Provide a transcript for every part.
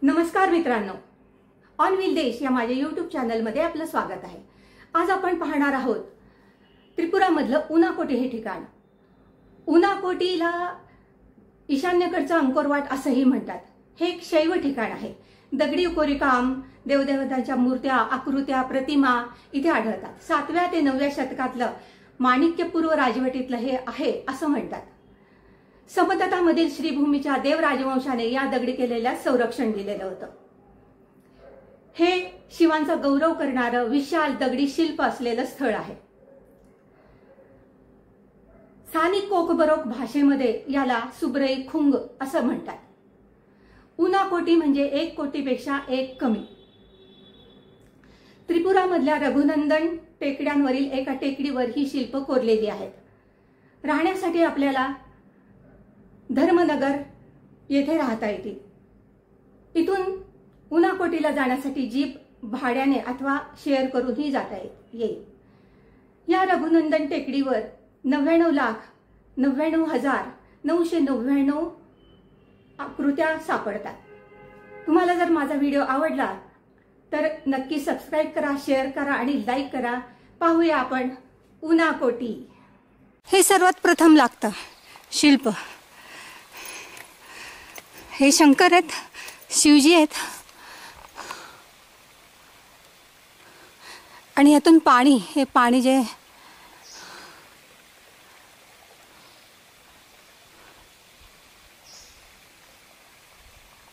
नमस्कार मित्रांनो, on wheel देश या माझ्या यूट्यूब चॅनलमध्ये आपलं स्वागत आहे। आज आपण पाहणार आहोत त्रिपुरामधलं उनाकोटी हे ठिकाण। उनाकोटीला ईशान्येकडचं अंकोरवाट असंही म्हणतात। हे एक शैव ठिकाण आहे। दगडी कोरीवकाम, देवदेवतांच्या मूर्त्या, आकृत्या, प्रतिमा इथे आढळतात। 7व्या ते 9व्या शतकातलं माणिक्यपूर्व राजवटीतलं हे आहे असं म्हणतात। समततामधील श्रीभूमीच्या देव राजवंशाने या दगडी केलेल्या संरक्षण दिलेलं होतं। हे शिवांचा गौरव करणारं विशाल दगडी शिल्प असलेलं स्थळ आहे। स्थानिक कोकबरोक भाषेमध्ये याला सुब्रई खुंग असं म्हणतात। उनाकोटी म्हणजे 1 कोटीपेक्षा 1 कमी। त्रिपुरामधल्या रघुनंदन टेकड्यांवरील एका टेकडीवर ही शिल्प कोरलेली आहेत। राहण्यासाठी आपल्याला धर्मनगर येथे राहता येते। इथून उनाकोटीला जाण्यासाठी जीप भाड्याने अथवा शेअर करूनही जाता येईल। या रघुनंदन टेकडीवर 99,99,999 आकृत्या सापडतात। तुम्हाला जर माझा व्हिडिओ आवडला तर नक्की सबस्क्राइब करा, शेअर करा आणि लाईक करा। पाहूया आपण उनाकोटी। हे सर्वात प्रथम लागतं शिल्प। हे शंकर आहेत, शिवजी आहेत आणि यातून पाणी, हे पाणी जे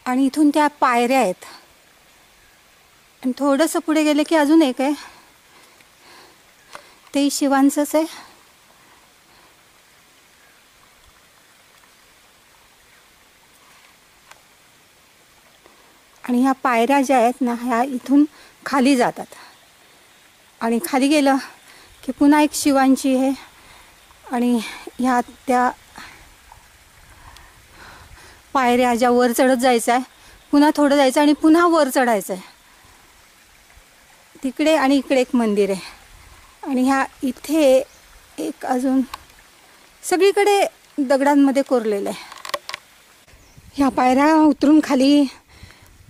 आणि इथून त्या पायऱ्या आहेत आणि थोडंसं पुढे गेले की अजून एक आहे, ते शिवांचंच आहे। आणि ह्या पायऱ्या ज्या आहेत ना, ह्या इथून खाली जातात आणि खाली गेलं की पुन्हा एक शिवांची आहे आणि ह्या त्या पायऱ्या ज्या वर चढत जायचं आहे, पुन्हा थोडं जायचं आणि पुन्हा वर चढायचं आहे। तिकडे आणि इकडे एक मंदिर आहे आणि ह्या इथे एक अजून सगळीकडे दगडांमध्ये कोरलेलं आहे। ह्या पायऱ्या उतरून खाली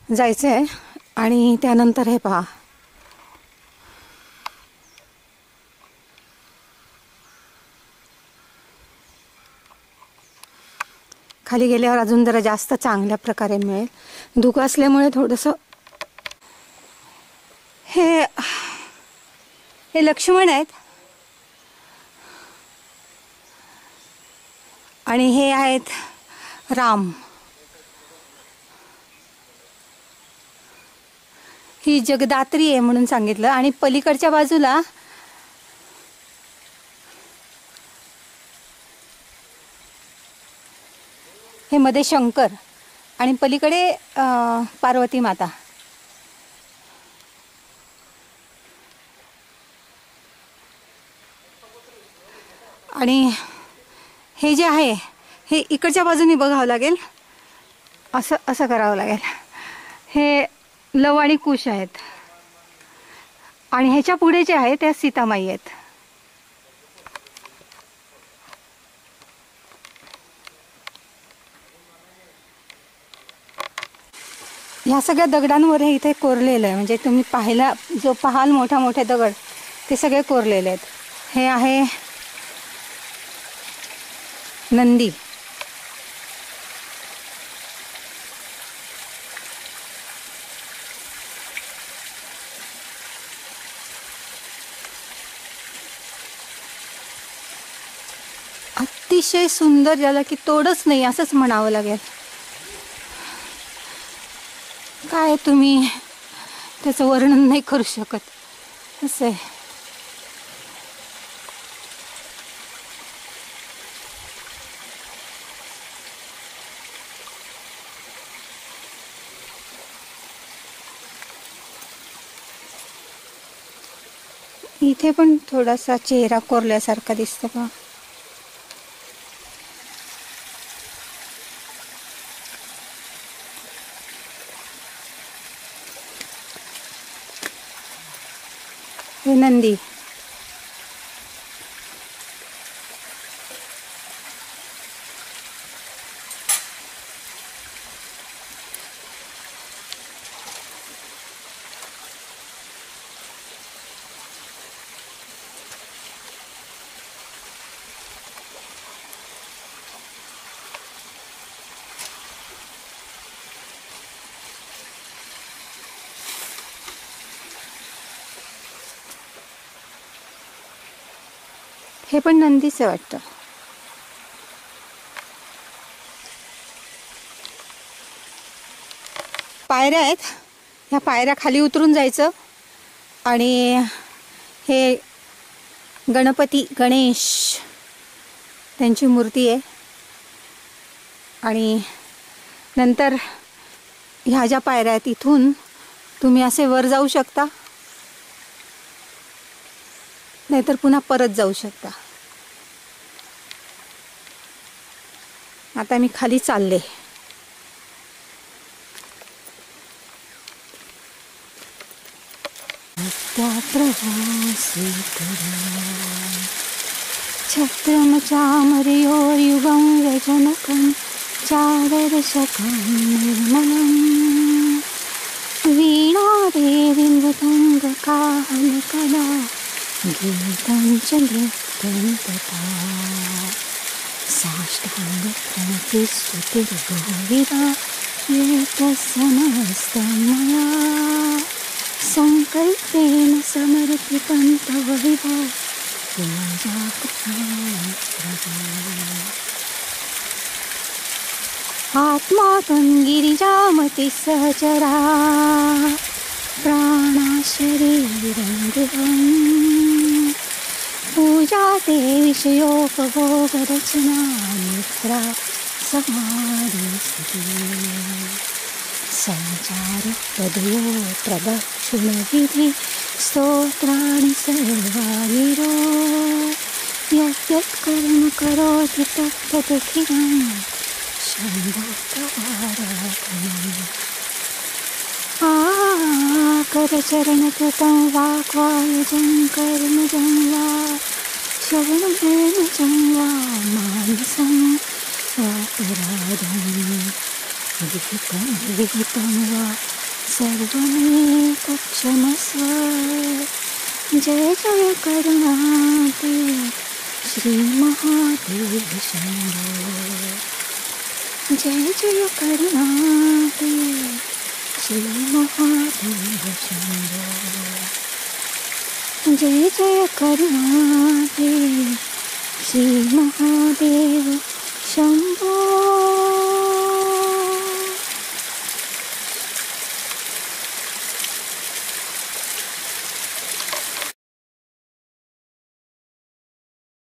जायचं आहे आणि त्यानंतर हे पहा, खाली गेल्यावर अजून जरा जास्त चांगल्या प्रकारे मिळेल। धुकं असल्यामुळे थोडंसं हे लक्ष्मण आहेत आणि हे आहेत राम। ही जगदात्री आहे म्हणून सांगितलं आणि पलीकडच्या बाजूला हे मध्ये शंकर आणि पलीकडे पार्वती माता। आणि हे जे आहे हे इकडच्या बाजूने बघावं लागेल, असं असं करावं लागेल। हे लव आणि कुश आहेत आणि ह्याच्या पुढे जे आहे त्या सीतामाई आहेत। ह्या सगळ्या दगडांवर हे इथे कोरलेलं आहे, म्हणजे तुम्ही पाहिला जो पाहाल मोठा मोठे दगड ते सगळे कोरलेले आहेत। हे आहे नंदी। अतिशय सुंदर, ज्याला की तोडच नाही असंच म्हणावं लागेल। काय तुम्ही त्याचं वर्णन नाही करू शकत असं आहे। इथे पण थोडासा चेहरा कोरल्यासारखा दिसतो का? हे नंदी। हे पण नंदीच आहे वाटतं. पायऱ्या आहेत, ह्या पायऱ्या खाली उतरून जायचं आणि हे गणपती गणेश त्यांची मूर्ती आहे. आणि नंतर ह्या ज्या पायऱ्या आहेत इथून तुम्ही असे वर जाऊ शकता, नाहीतर पुन्हा परत जाऊ शकता. आता मी खाली चालले. छत्रम चामरयोर्युगं व्यजनकं चारदशकं निर्मलं वीणादेवी मृदङ्गकाहनकला गीतं च नृत्यं तथा साष्टाङ्गप्रणतिस्तुतिर्बहुविधा एतत्समस्तं मया संकल्पेन समर्पितं तव विभो आत्मा त्वं गिरिजामति सहचरा प्राणा शरीरं गृहम् पूजा ते विषयोपभोगरचना निद्रा समाधिस्थितिः संचार पदयो प्रदक्षिणविधि स्तोत्राणि सर्वागिरो यत् कर्म करोति तत्तदखिलं शम्भो तवाराधनम् करचरणकृतं वाक्वायुजं कर्मजं वा श्रवणकर्मजं वा मानसं वापराधम् विहितं वा सर्वमेतत्क्षमस्व जय जय करुणाते श्रीमहादेव शम्भो जय जय करुणाते श्रीमहादेव शम्भो जय जय करुणाते श्रीमहादेव शम्भो.